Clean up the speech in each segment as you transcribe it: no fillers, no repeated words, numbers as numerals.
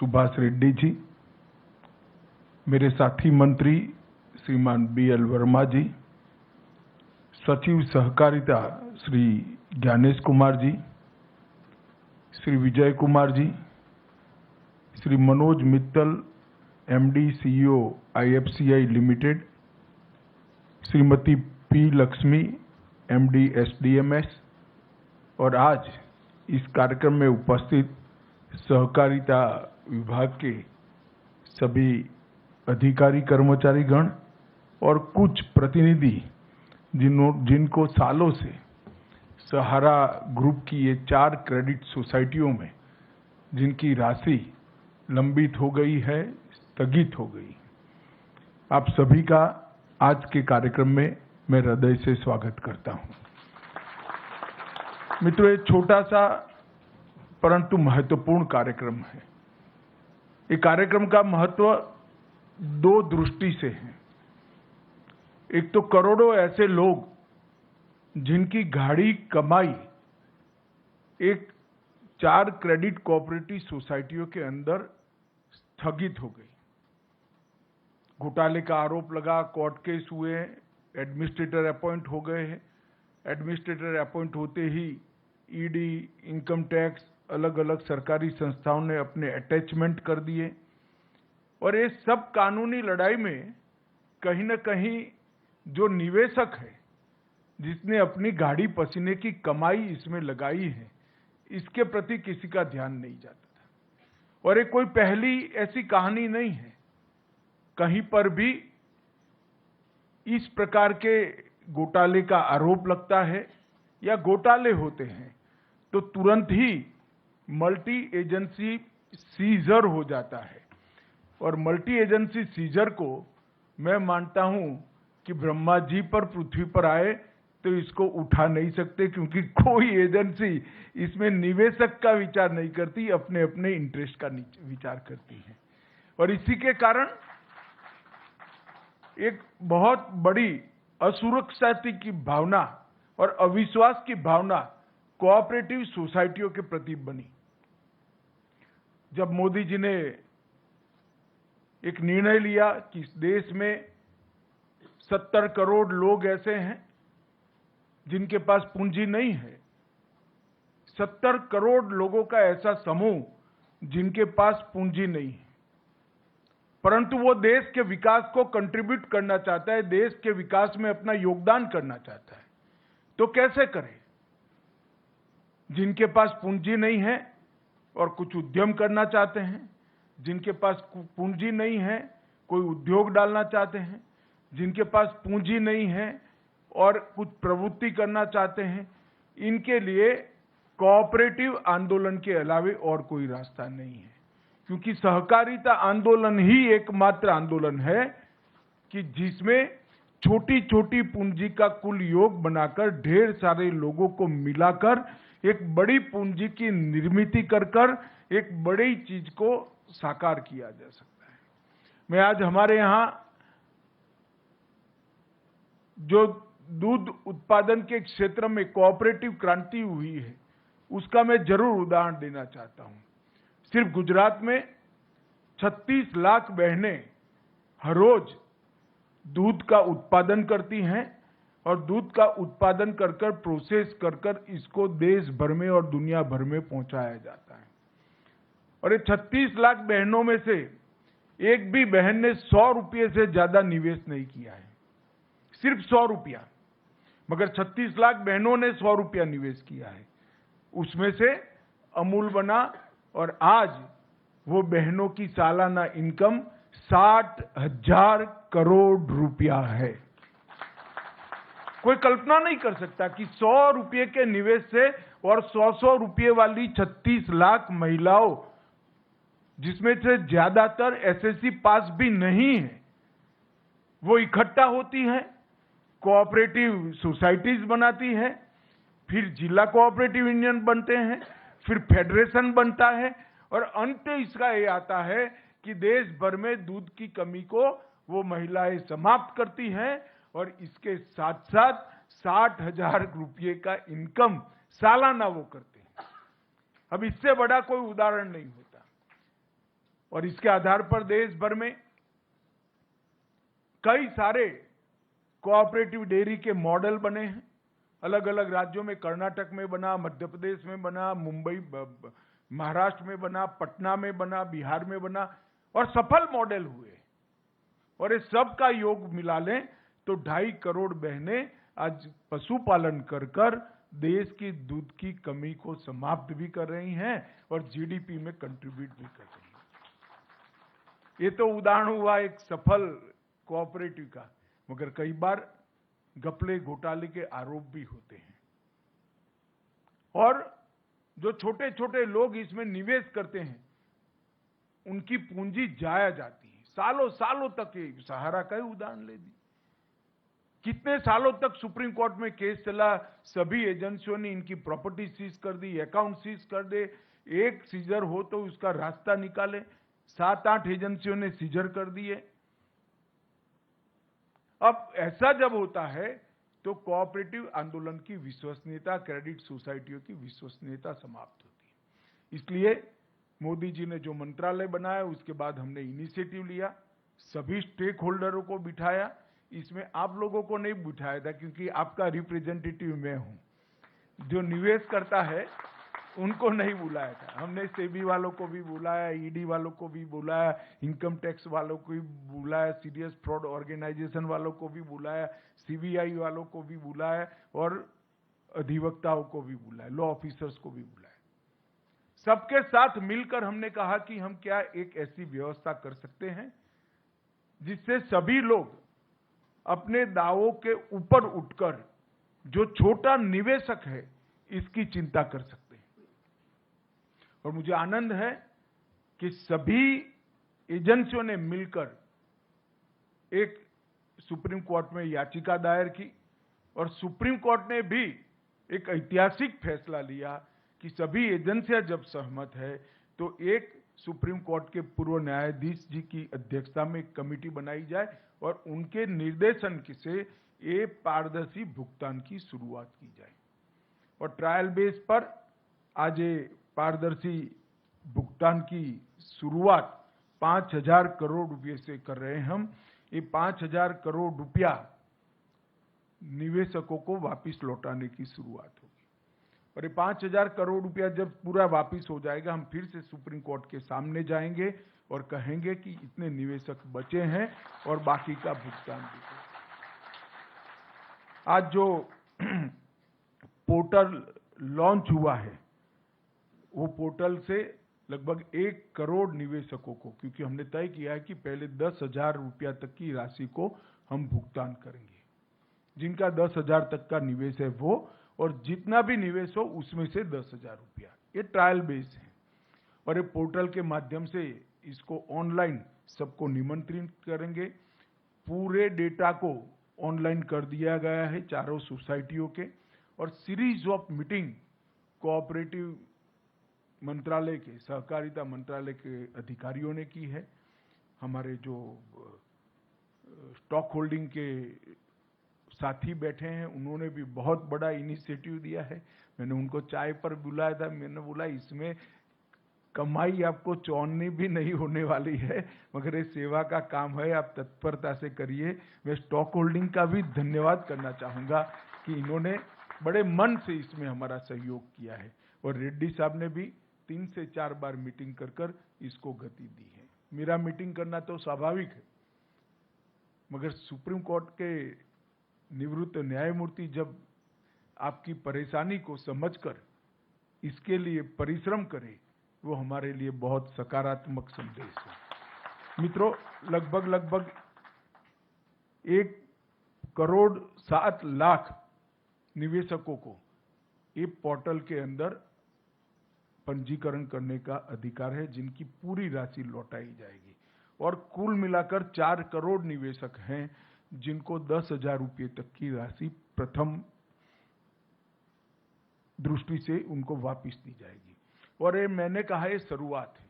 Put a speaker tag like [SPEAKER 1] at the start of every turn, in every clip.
[SPEAKER 1] सुभाष रेड्डी जी, मेरे साथी मंत्री श्रीमान BL वर्मा जी, सचिव सहकारिता Shri Gyanesh Kumar ji, Shri Vijay Kumar ji, Shri Manoj Mittal MD CEO IFCI limited, Shrimati P Lakshmi MD SDMS और आज इस कार्यक्रम में उपस्थित सहकारिता विभाग के सभी अधिकारी कर्मचारी गण और कुछ प्रतिनिधि जिनको सालों से सहारा ग्रुप की ये 4 क्रेडिट सोसाइटियों में जिनकी राशि लंबित हो गई है, स्थगित हो गई। आप सभी का आज के कार्यक्रम में मैं हृदय से स्वागत करता हूं। मित्रों, ये छोटा सा परंतु महत्वपूर्ण कार्यक्रम है। ये कार्यक्रम का महत्व 2 दृष्टि से है। एक तो करोड़ों ऐसे लोग जिनकी गाढ़ी कमाई एक 4 क्रेडिट कोऑपरेटिव सोसाइटियों के अंदर स्थगित हो गई। घोटाले का आरोप लगा, कोर्ट केस हुए, एडमिनिस्ट्रेटर अपॉइंट हो गए हैं। एडमिनिस्ट्रेटर अपॉइंट होते ही ED, इनकम टैक्स, अलग अलग सरकारी संस्थाओं ने अपने अटैचमेंट कर दिए और ये सब कानूनी लड़ाई में कहीं न कहीं जो निवेशक है, जिसने अपनी गाढ़ी पसीने की कमाई इसमें लगाई है, इसके प्रति किसी का ध्यान नहीं जाता था। और ये कोई पहली ऐसी कहानी नहीं है। कहीं पर भी इस प्रकार के घोटाले का आरोप लगता है या घोटाले होते हैं तो तुरंत ही मल्टी एजेंसी सीजर हो जाता है। और मल्टी एजेंसी सीजर को मैं मानता हूं कि ब्रह्मा जी पर पृथ्वी पर आए तो इसको उठा नहीं सकते, क्योंकि कोई एजेंसी इसमें निवेशक का विचार नहीं करती, अपने अपने इंटरेस्ट का विचार करती है। और इसी के कारण एक बहुत बड़ी असुरक्षा की भावना और अविश्वास की भावना कोऑपरेटिव सोसाइटियों के प्रति बनी। जब मोदी जी ने एक निर्णय लिया कि इस देश में 70 करोड़ लोग ऐसे हैं जिनके पास पूंजी नहीं है, 70 करोड़ लोगों का ऐसा समूह जिनके पास पूंजी नहीं है, परंतु वो देश के विकास को कंट्रीब्यूट करना चाहता है, देश के विकास में अपना योगदान करना चाहता है, तो कैसे करे? जिनके पास पूंजी नहीं है और कुछ उद्यम करना चाहते हैं, जिनके पास पूंजी नहीं है कोई उद्योग डालना चाहते हैं, जिनके पास पूंजी नहीं है और कुछ प्रवृत्ति करना चाहते हैं, इनके लिए कोऑपरेटिव आंदोलन के अलावे और कोई रास्ता नहीं है। क्योंकि सहकारिता आंदोलन ही एकमात्र आंदोलन है कि जिसमें छोटी छोटी पूंजी का कुल योग बनाकर ढेर सारे लोगों को मिलाकर एक बड़ी पूंजी की निर्मित कर एक बड़ी चीज को साकार किया जा सकता है। मैं आज हमारे यहां जो दूध उत्पादन के क्षेत्र में कोऑपरेटिव क्रांति हुई है, उसका मैं जरूर उदाहरण देना चाहता हूं। सिर्फ गुजरात में 36 लाख बहनें हर रोज दूध का उत्पादन करती हैं और दूध का उत्पादन कर प्रोसेस कर इसको देश भर में और दुनिया भर में पहुंचाया जाता है। और ये 36 लाख बहनों में से एक भी बहन ने 100 रुपये से ज्यादा निवेश नहीं किया है, सिर्फ 100 रुपया, मगर 36 लाख बहनों ने 100 रुपया निवेश किया है। उसमें से अमूल बना और आज वो बहनों की सालाना इनकम 60,000 करोड़ रुपया है। कोई कल्पना नहीं कर सकता कि 100 रुपये के निवेश से और 100 रुपये वाली 36 लाख महिलाओं, जिसमें से ज्यादातर SSC पास भी नहीं है, वो इकट्ठा होती हैं, कोऑपरेटिव सोसाइटीज बनाती है, फिर जिला कोऑपरेटिव यूनियन बनते हैं, फिर फेडरेशन बनता है और अंत इसका ये आता है कि देश भर में दूध की कमी को वो महिलाएं समाप्त करती हैं और इसके साथ साथ 60,000 रुपये का इनकम सालाना वो करते हैं। अब इससे बड़ा कोई उदाहरण नहीं होता। और इसके आधार पर देश भर में कई सारे कोऑपरेटिव डेयरी के मॉडल बने हैं। अलग अलग राज्यों में, कर्नाटक में बना, मध्य प्रदेश में बना, मुंबई, महाराष्ट्र में बना, पटना में बना, बिहार में बना और सफल मॉडल हुए। और इस सब का योग मिला लें तो 2.5 करोड़ बहनें आज पशुपालन कर कर देश की दूध की कमी को समाप्त भी कर रही हैं और जीडीपी में कंट्रीब्यूट भी कर रही हैं। ये तो उदाहरण हुआ एक सफल कोऑपरेटिव का, मगर कई बार घपले घोटाले के आरोप भी होते हैं और जो छोटे छोटे लोग इसमें निवेश करते हैं उनकी पूंजी जाया जाती है। सालों सालों तक, ये सहारा का ही उदाहरण ले दी, कितने सालों तक सुप्रीम कोर्ट में केस चला, सभी एजेंसियों ने इनकी प्रॉपर्टी सीज कर दी, अकाउंट सीज कर दे, एक सीजर हो तो उसका रास्ता निकाले, 7-8 एजेंसियों ने सीजर कर दिए। अब ऐसा जब होता है तो कोऑपरेटिव आंदोलन की विश्वसनीयता, क्रेडिट सोसाइटियों की विश्वसनीयता समाप्त होती है। इसलिए मोदी जी ने जो मंत्रालय बनाया उसके बाद हमने इनिशिएटिव लिया, सभी स्टेक होल्डरों को बिठाया। इसमें आप लोगों को नहीं बिठाया था क्योंकि आपका रिप्रेजेंटेटिव मैं हूं। जो निवेश करता है उनको नहीं बुलाया था। हमने सेबी वालों को भी बुलाया, ईडी वालों को भी बुलाया, इनकम टैक्स वालों को भी बुलाया, सीरियस फ्रॉड ऑर्गेनाइजेशन वालों को भी बुलाया, सीबीआई वालों को भी बुलाया और अधिवक्ताओं को भी बुलाया, लॉ ऑफिसर्स को भी बुलाया। सबके साथ मिलकर हमने कहा कि हम क्या एक ऐसी व्यवस्था कर सकते हैं जिससे सभी लोग अपने दावों के ऊपर उठकर जो छोटा निवेशक है इसकी चिंता कर सकते हैं। और मुझे आनंद है कि सभी एजेंसियों ने मिलकर एक सुप्रीम कोर्ट में याचिका दायर की और सुप्रीम कोर्ट ने भी एक ऐतिहासिक फैसला लिया कि सभी एजेंसियां जब सहमत है तो एक सुप्रीम कोर्ट के पूर्व न्यायाधीश जी की अध्यक्षता में एक कमेटी बनाई जाए और उनके निर्देशन से ये पारदर्शी भुगतान की शुरुआत की जाए। और ट्रायल बेस पर आज ये पारदर्शी भुगतान की शुरुआत 5,000 करोड़ रुपए से कर रहे हैं हम। ये 5,000 करोड़ रुपया निवेशकों को वापस लौटाने की शुरुआत होगी और ये 5,000 करोड़ रुपया जब पूरा वापस हो जाएगा हम फिर से सुप्रीम कोर्ट के सामने जाएंगे और कहेंगे कि इतने निवेशक बचे हैं और बाकी का भुगतान भी। आज जो पोर्टल लॉन्च हुआ है वो पोर्टल से लगभग 1 करोड़ निवेशकों को, क्योंकि हमने तय किया है कि पहले 10,000 रुपया तक की राशि को हम भुगतान करेंगे। जिनका 10,000 तक का निवेश है वो, और जितना भी निवेश हो उसमें से 10,000 रुपया। ये ट्रायल बेस है और ये पोर्टल के माध्यम से इसको ऑनलाइन सबको निमंत्रित करेंगे। पूरे डेटा को ऑनलाइन कर दिया गया है चारों सोसाइटियों के और सीरीज ऑफ मीटिंग कोऑपरेटिव मंत्रालय के, सहकारिता मंत्रालय के अधिकारियों ने की है। हमारे जो स्टॉक होल्डिंग के साथी बैठे हैं उन्होंने भी बहुत बड़ा इनिशिएटिव दिया है। मैंने उनको चाय पर बुलाया था, मैंने बोला इसमें कमाई आपको चौनी भी नहीं होने वाली है, मगर ये सेवा का काम है, आप तत्परता से करिए। मैं स्टॉक होल्डिंग का भी धन्यवाद करना चाहूंगा कि इन्होंने बड़े मन से इसमें हमारा सहयोग किया है और रेड्डी साहब ने भी 3 से 4 बार मीटिंग कर कर इसको गति दी है। मेरा मीटिंग करना तो स्वाभाविक है, मगर सुप्रीम कोर्ट के निवृत्त न्यायमूर्ति जब आपकी परेशानी को समझकर इसके लिए परिश्रम करे, वो हमारे लिए बहुत सकारात्मक संदेश है। मित्रों, लगभग 1 करोड़ 7 लाख निवेशकों को ये पोर्टल के अंदर पंजीकरण करने का अधिकार है, जिनकी पूरी राशि लौटाई जाएगी। और कुल मिलाकर 4 करोड़ निवेशक हैं जिनको 10,000 रुपये तक की राशि प्रथम दृष्टि से उनको वापस दी जाएगी। और ये मैंने कहा ये शुरुआत है,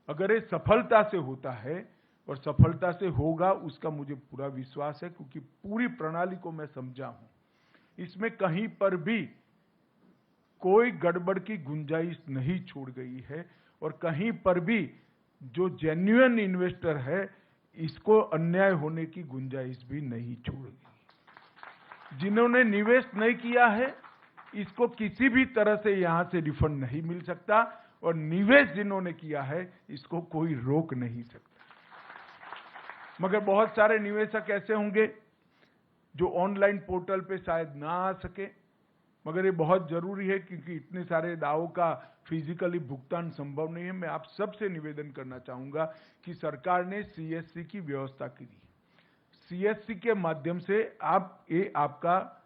[SPEAKER 1] अगर ये सफलता से होता है और सफलता से होगा उसका मुझे पूरा विश्वास है, क्योंकि पूरी प्रणाली को मैं समझा हूं। इसमें कहीं पर भी कोई गड़बड़ की गुंजाइश नहीं छोड़ गई है और कहीं पर भी जो जेन्युइन इन्वेस्टर है, इसको अन्याय होने की गुंजाइश भी नहीं छोड़ेगी। जिन्होंने निवेश नहीं किया है, इसको किसी भी तरह से यहां से रिफंड नहीं मिल सकता, और निवेश जिन्होंने किया है, इसको कोई रोक नहीं सकता। मगर बहुत सारे निवेशक ऐसे होंगे जो ऑनलाइन पोर्टल पे शायद ना आ सके, मगर ये बहुत जरूरी है क्योंकि इतने सारे दावों का फिजिकली भुगतान संभव नहीं है। मैं आप सबसे निवेदन करना चाहूंगा कि सरकार ने सीएससी की व्यवस्था की है। सीएससी के माध्यम से आपका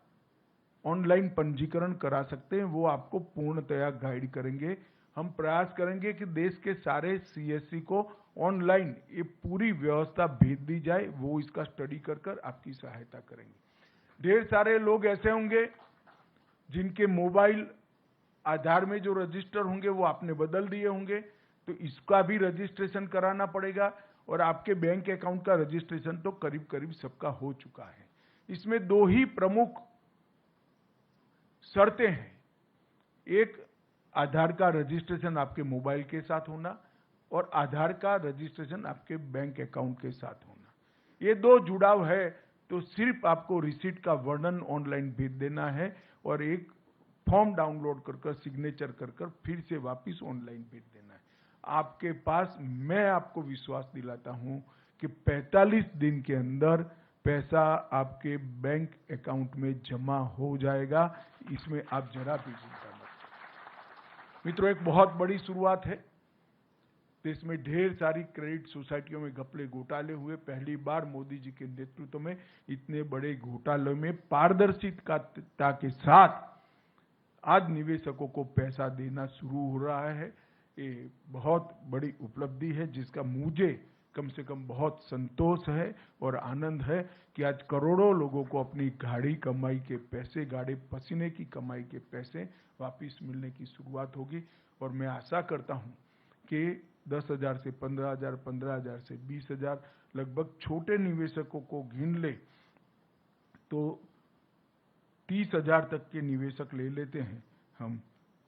[SPEAKER 1] ऑनलाइन पंजीकरण करा सकते हैं, वो आपको पूर्णतया गाइड करेंगे। हम प्रयास करेंगे कि देश के सारे सीएससी को ऑनलाइन ये पूरी व्यवस्था भेज दी जाए, वो इसका स्टडी कर आपकी सहायता करेंगे। ढेर सारे लोग ऐसे होंगे जिनके मोबाइल आधार में जो रजिस्टर होंगे वो आपने बदल दिए होंगे, तो इसका भी रजिस्ट्रेशन कराना पड़ेगा, और आपके बैंक अकाउंट का रजिस्ट्रेशन तो करीब करीब सबका हो चुका है। इसमें दो ही प्रमुख शर्तें हैं, एक आधार का रजिस्ट्रेशन आपके मोबाइल के साथ होना, और आधार का रजिस्ट्रेशन आपके बैंक अकाउंट के साथ होना। ये दो जुड़ाव है, तो सिर्फ आपको रिसीट का वर्णन ऑनलाइन भेज देना है, और एक फॉर्म डाउनलोड कर सिग्नेचर कर फिर से वापस ऑनलाइन भेज देना है। आपके पास, मैं आपको विश्वास दिलाता हूं कि 45 दिन के अंदर पैसा आपके बैंक अकाउंट में जमा हो जाएगा। इसमें आप जरा भी चिंता मत करें। मित्रों, एक बहुत बड़ी शुरुआत है। देश में ढेर सारी क्रेडिट सोसाइटियों में घपले घोटाले हुए। पहली बार मोदी जी के नेतृत्व में इतने बड़े घोटालों में पारदर्शिता के साथ आज निवेशकों को पैसा देना शुरू हो रहा है। ये बहुत बड़ी उपलब्धि है, जिसका मुझे कम से कम बहुत संतोष है और आनंद है कि आज करोड़ों लोगों को अपनी गाढ़ी कमाई के पैसे, गाढ़े पसीने की कमाई के पैसे वापस मिलने की शुरुआत होगी। और मैं आशा करता हूं कि 10,000 से 15,000, 15,000 से 20,000 लगभग छोटे निवेशकों को गिन ले तो 30,000 तक के निवेशक ले लेते हैं हम,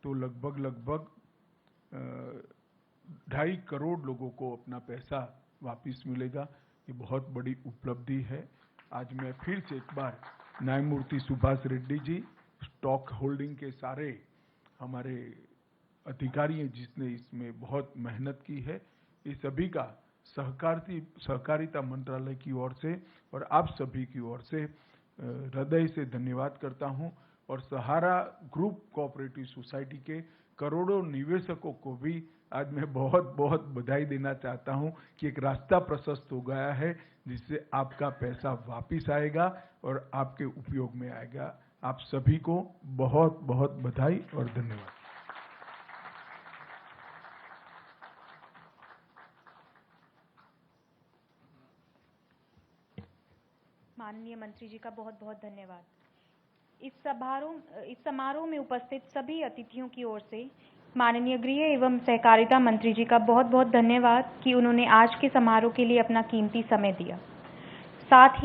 [SPEAKER 1] तो लगभग 2.5 करोड़ लोगों को अपना पैसा वापस मिलेगा। ये बहुत बड़ी उपलब्धि है। आज मैं फिर से एक बार न्यायमूर्ति सुभाष रेड्डी जी, स्टॉक होल्डिंग के सारे हमारे अधिकारी हैं जिसने इसमें बहुत मेहनत की है, ये सभी का सहकारिता मंत्रालय की ओर से और आप सभी की ओर से हृदय से धन्यवाद करता हूं। और सहारा ग्रुप कोऑपरेटिव सोसाइटी के करोड़ों निवेशकों को भी आज मैं बहुत बहुत बधाई देना चाहता हूं कि एक रास्ता प्रशस्त हो गया है जिससे आपका पैसा वापिस आएगा और आपके उपयोग में आएगा। आप सभी को बहुत बहुत बधाई और धन्यवाद।
[SPEAKER 2] माननीय मंत्री जी का बहुत बहुत धन्यवाद। इस समारोह में उपस्थित सभी अतिथियों की ओर से माननीय गृह एवं सहकारिता मंत्री जी का बहुत बहुत धन्यवाद कि उन्होंने आज के समारोह के लिए अपना कीमती समय दिया। साथ ही